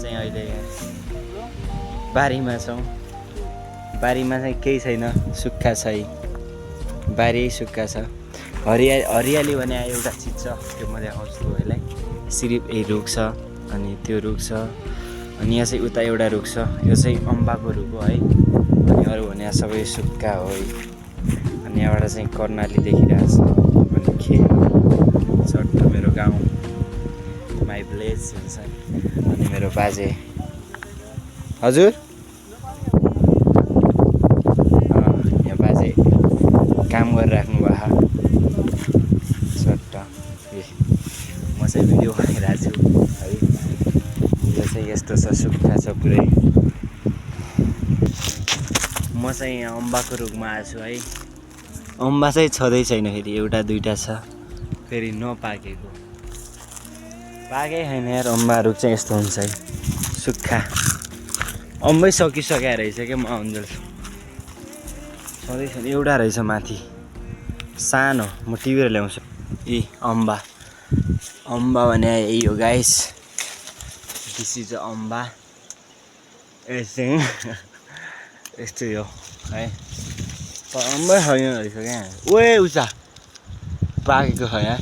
चाहिँ अहिले बारीमा छौँ। बारीमा चाहिँ केही छैन, सुक्खा छ है, बारी सुक्खा छ। हरियाली भने एउटा चिज छ, त्यो म देखाउँछु तपाईँलाई। सिर्फ यही रुख छ अनि त्यो रुख छ अनि यहाँ चाहिँ उता एउटा रुख छ, यो चाहिँ अम्बाको रुख हो है। अनि अरू भने सबै सुक्खा हो है। अनि यहाँबाट चाहिँ कर्णाली देखिरहेको छ अनि खेत सट्ट मेरो गाउँ, माई भिलेज हुन्छ। अनि मेरो बाजे, हजुर यहाँ बाजे काम गरिराख्नु भएको सट्ट। म चाहिँ भिडियो बनाइरहेको छु है। यो चाहिँ यस्तो छ, सुक्खा छ पुरै। म चाहिँ यहाँ अम्बाको रुखमा आएको छु है। अम्बा चाहिँ छँदै छैन, फेरि एउटा दुइटा छ, फेरि नपाकेको। पाकै छैन यार, अम्बा रुख चाहिँ यस्तो हुन्छ है, सुक्खा। अम्बै सकिसक्यो रहेछ क्या, म आउन्जेल छँदै छैन। एउटा रहेछ माथि सानो, म टिपेर ल्याउँछु। अम्बा भने यही हो गाइस, दिस इज अम्बा। यस्तै हो है। अम्बै छैन रहेछ क्या, ओए उता पाकेको छ यहाँ।